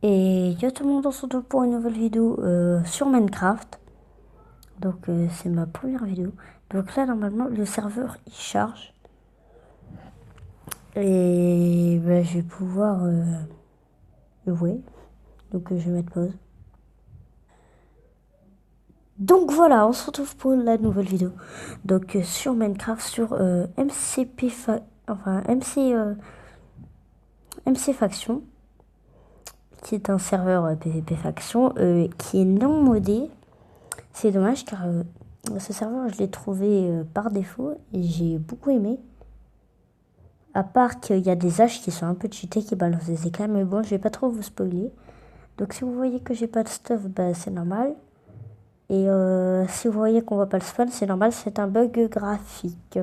Et yo tout le monde, on se retrouve pour une nouvelle vidéo sur Minecraft. Donc c'est ma première vidéo. Donc là normalement le serveur il charge. Et ben, je vais pouvoir jouer. Donc je vais mettre pause. Donc voilà, on se retrouve pour la nouvelle vidéo. Donc sur Minecraft, sur MC Faction, qui est un serveur PvP Faction qui est non modé. C'est dommage car ce serveur, je l'ai trouvé par défaut et j'ai beaucoup aimé. À part qu'il y a des haches qui sont un peu cheatées, qui balancent des éclats, mais bon, je vais pas trop vous spoiler. Donc si vous voyez que j'ai pas de stuff, bah, c'est normal. Et si vous voyez qu'on voit pas le spawn, c'est normal, c'est un bug graphique.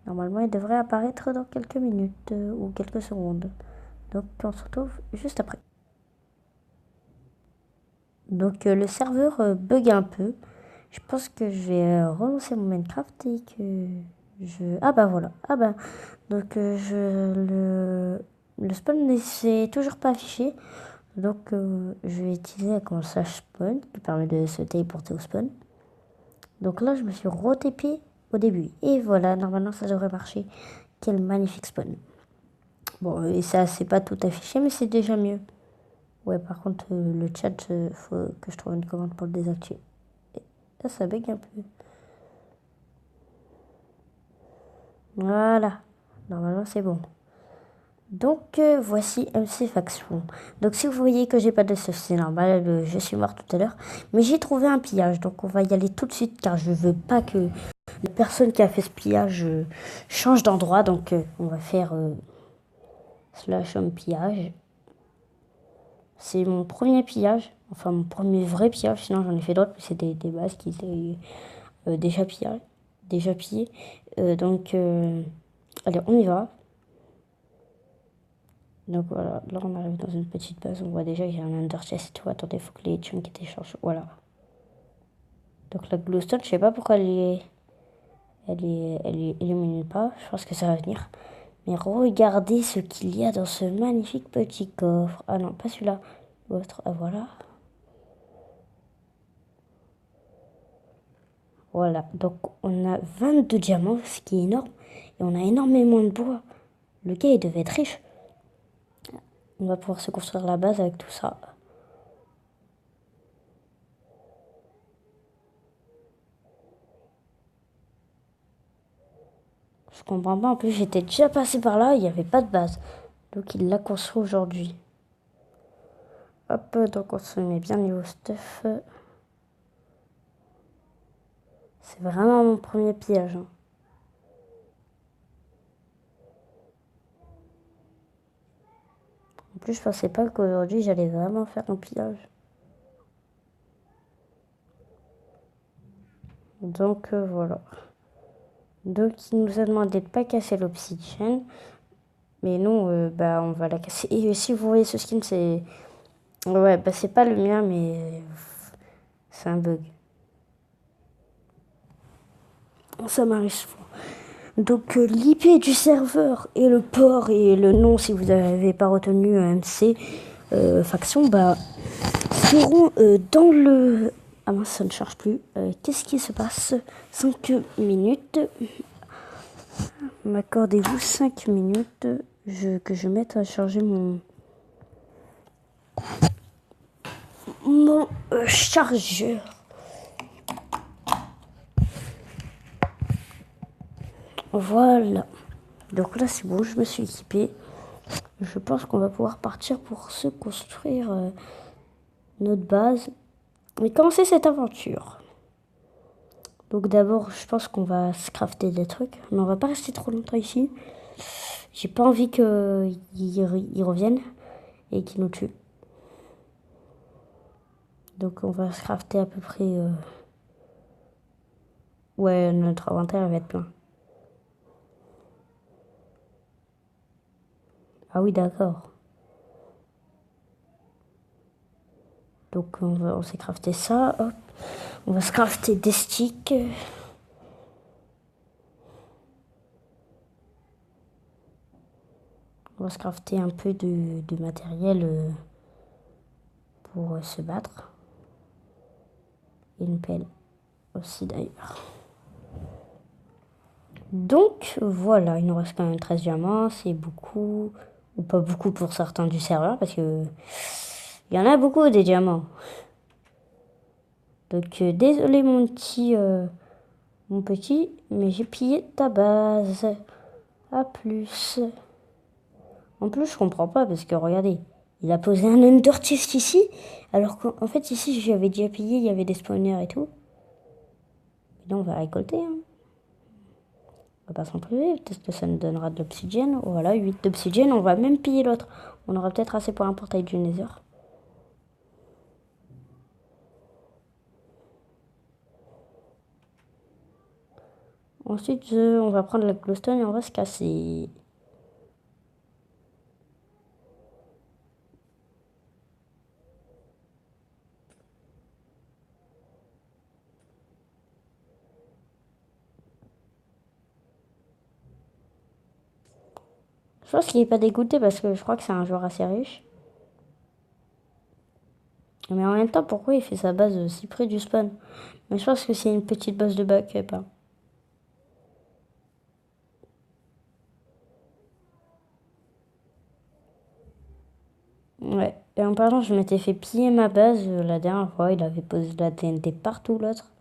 Normalement, il devrait apparaître dans quelques minutes ou quelques secondes. Donc on se retrouve juste après. Donc le serveur bug un peu. Je pense que je vais relancer mon Minecraft et que je... Ah bah voilà. Ah bah... Donc le spawn ne s'est toujours pas affiché. Donc je vais utiliser un slash spawn qui permet de se téléporter au spawn. Donc là je me suis re-TP au début. Et voilà, normalement ça devrait marcher. Quel magnifique spawn. Bon, et ça c'est pas tout affiché mais c'est déjà mieux. Ouais, par contre le chat, faut que je trouve une commande pour le désactiver. Et là ça bug un peu. Voilà, normalement c'est bon. Donc voici MC Faction. Donc si vous voyez que j'ai pas de stuff, c'est normal, je suis mort tout à l'heure. Mais j'ai trouvé un pillage, donc on va y aller tout de suite car je veux pas que la personne qui a fait ce pillage change d'endroit. Donc on va faire slash home pillage. C'est mon premier pillage, enfin mon premier vrai pillage, sinon j'en ai fait d'autres, mais c'était des bases qui étaient déjà pillées. Déjà pillées. Donc allez, on y va. Donc voilà, là on arrive dans une petite base, on voit déjà qu'il y a un under chest et tout. Attendez, il faut que les chunks étaient chargés. Voilà. Donc la glowstone, je sais pas pourquoi elle illumine pas. Je pense que ça va venir. Mais regardez ce qu'il y a dans ce magnifique petit coffre. Ah non, pas celui-là. L'autre, ah voilà. Voilà, donc on a 22 diamants, ce qui est énorme. Et on a énormément de bois. Le gars, il devait être riche. On va pouvoir se construire la base avec tout ça. Je comprends pas, en plus j'étais déjà passé par là, il n'y avait pas de base. Donc il l'a construit aujourd'hui. Hop, donc on se met bien niveau stuff. C'est vraiment mon premier pillage. Hein. En plus je pensais pas qu'aujourd'hui j'allais vraiment faire un pillage. Donc voilà. Donc il nous a demandé de pas casser l'obsidienne. Mais nous, bah on va la casser. Et si vous voyez ce skin, c'est... Ouais, bah c'est pas le mien, mais c'est un bug. Ça m'arrive souvent. Donc l'IP du serveur et le port et le nom, si vous n'avez pas retenu MC faction, bah seront dans le... Ah mince, ça ne charge plus. Qu'est-ce qui se passe? 5 minutes. M'accordez-vous 5 minutes que je mette à charger mon chargeur. Voilà. Donc là, c'est bon, je me suis équipée. Je pense qu'on va pouvoir partir pour se construire notre base et commencer cette aventure. Donc d'abord, je pense qu'on va se crafter des trucs, mais on va pas rester trop longtemps ici. J'ai pas envie qu'ils reviennent et qu'ils nous tuent. Donc on va se crafter à peu près... Ouais, notre inventaire va être plein. Ah oui, d'accord. Donc on s'est crafté ça, hop. On va se crafter des sticks. On va se crafter un peu de matériel pour se battre. Et une pelle aussi d'ailleurs. Donc voilà, il nous reste quand même 13 diamants, c'est beaucoup, ou pas beaucoup pour certains du serveur, parce que il y en a beaucoup des diamants. Donc désolé mon petit, mais j'ai pillé ta base. À plus. En plus, je comprends pas, parce que regardez, il a posé un Ender Chest ici, alors qu'en fait ici j'avais déjà pillé, il y avait des spawners et tout. Et là on va récolter, hein. On va pas s'en priver, peut-être que ça nous donnera de l'obsidienne. Voilà, 8 d'obsidienne, on va même piller l'autre. On aura peut-être assez pour un portail du Nether. Ensuite, on va prendre la glowstone et on va se casser. Je pense qu'il n'est pas dégoûté parce que je crois que c'est un joueur assez riche. Mais en même temps, pourquoi il fait sa base si près du spawn? Mais je pense que c'est une petite base de backup, hein. Ouais. Et en parlant, je m'étais fait piller ma base la dernière fois. Il avait posé de la TNT partout l'autre.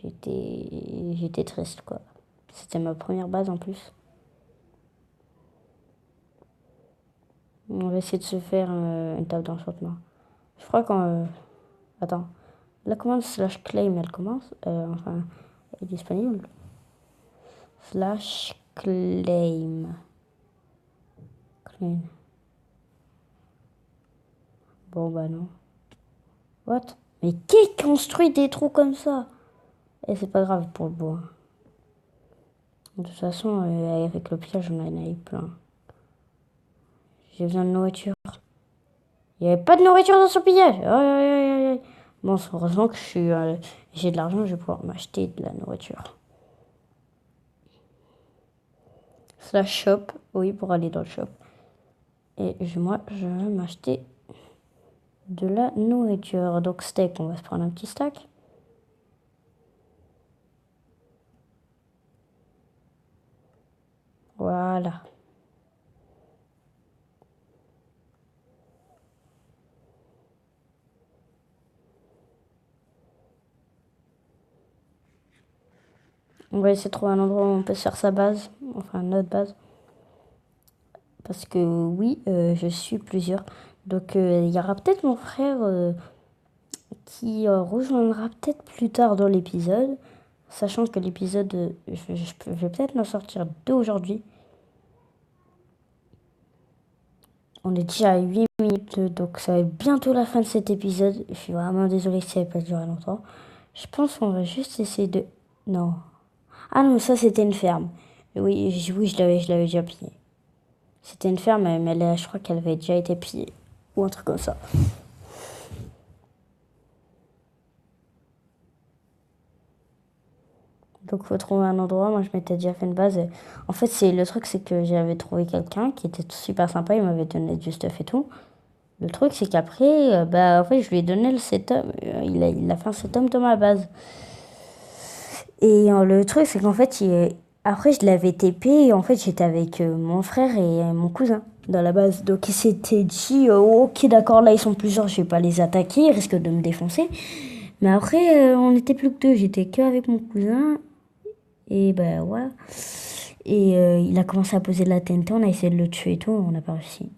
J'étais triste, quoi. C'était ma première base en plus. On va essayer de se faire une table d'enchantement. Je crois qu'on... attends. La commande slash claim, elle commence. Enfin, elle est disponible. Slash claim. Claim. Bon, bah non. What? Mais qui construit des trous comme ça? Et c'est pas grave pour le bois. De toute façon, avec le piège, j'en ai plein. J'ai besoin de nourriture. Il n'y avait pas de nourriture dans son pillage. Aïe, aïe, aïe, aïe. Bon, heureusement que j'ai de l'argent, je vais pouvoir m'acheter de la nourriture. Slash shop, oui, pour aller dans le shop. Et moi, je vais m'acheter de la nourriture. Donc steak, on va se prendre un petit stack. Voilà. On va essayer de trouver un endroit où on peut se faire sa base. Enfin, notre base. Parce que oui, je suis plusieurs. Donc il y aura peut-être mon frère qui rejoindra peut-être plus tard dans l'épisode. Sachant que l'épisode, je vais peut-être en sortir 2 aujourd'hui. On est déjà à 8 minutes, donc ça va être bientôt la fin de cet épisode. Je suis vraiment désolée si ça n'a pas duré longtemps. Je pense qu'on va juste essayer de... Non. Ah non, ça c'était une ferme. Oui, je l'avais déjà pillé. C'était une ferme, mais là, je crois qu'elle avait déjà été pillée. Ou un truc comme ça. Donc faut trouver un endroit. Moi je m'étais déjà fait une base. En fait le truc c'est que j'avais trouvé quelqu'un qui était super sympa. Il m'avait donné du stuff et tout. Le truc c'est qu'après en fait je lui ai donné le setup. Il a fait un setup de ma base. Et le truc c'est qu'en fait après je l'avais TP et en fait j'étais avec mon frère et mon cousin dans la base. Donc il s'était dit ok d'accord là ils sont plusieurs, je vais pas les attaquer, ils risquent de me défoncer. Mais après on n'était plus que deux, j'étais que avec mon cousin. Et ben voilà. Et il a commencé à poser de la TNT, on a essayé de le tuer et tout, on n'a pas réussi.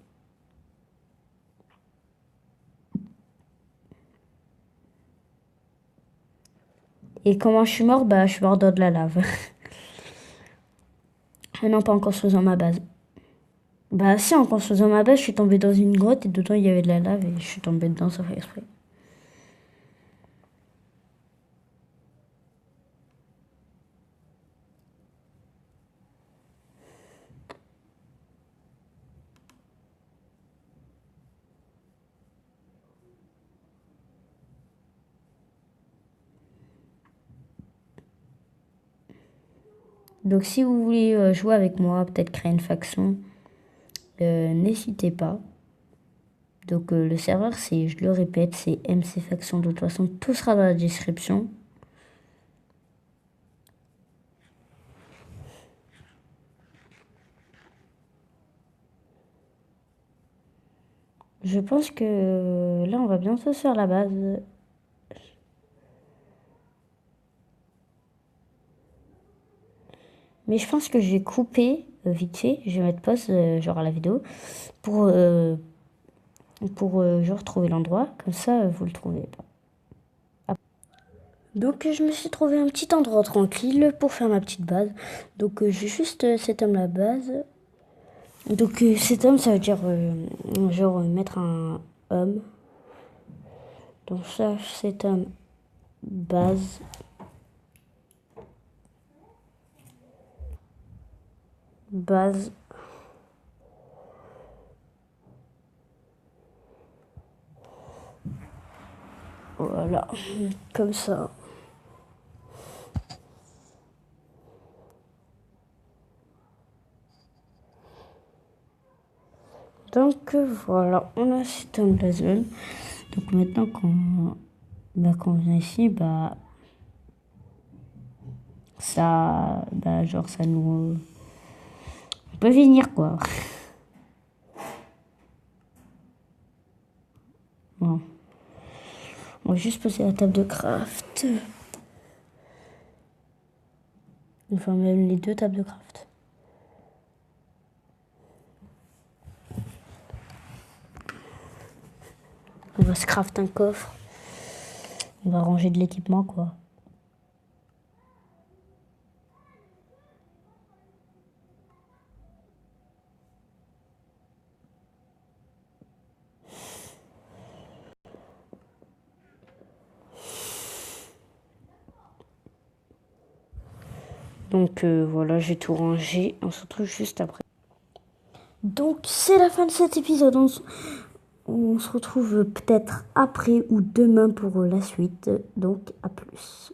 Et comment je suis mort? Bah je suis mort dans de la lave. Ah non, pas en construisant ma base. Bah si, en construisant ma base, je suis tombée dans une grotte et dedans il y avait de la lave et je suis tombée dedans sans faire exprès. Donc si vous voulez jouer avec moi, peut-être créer une faction, n'hésitez pas. Donc le serveur, c'est, je le répète, c'est MC Faction. De toute façon, tout sera dans la description. Je pense que là, on va bientôt se faire la base. Mais je pense que je vais couper vite fait. Je vais mettre pause, genre à la vidéo, pour genre trouver l'endroit. Comme ça, vous le trouvez pas. Donc je me suis trouvé un petit endroit tranquille pour faire ma petite base. Donc j'ai juste cet homme la base. Donc cet homme, ça veut dire genre mettre un homme. Donc ça, cet homme base. Base. Voilà, comme ça. Donc voilà, on a cet homme de la zone. Donc maintenant qu'on vient ici, genre ça nous... On peut venir quoi. Bon. On va juste poser la table de craft. Enfin même les deux tables de craft. On va se craft un coffre. On va ranger de l'équipement quoi. Donc voilà, j'ai tout rangé. On se retrouve juste après. Donc c'est la fin de cet épisode. On se retrouve peut-être après ou demain pour la suite. Donc à plus.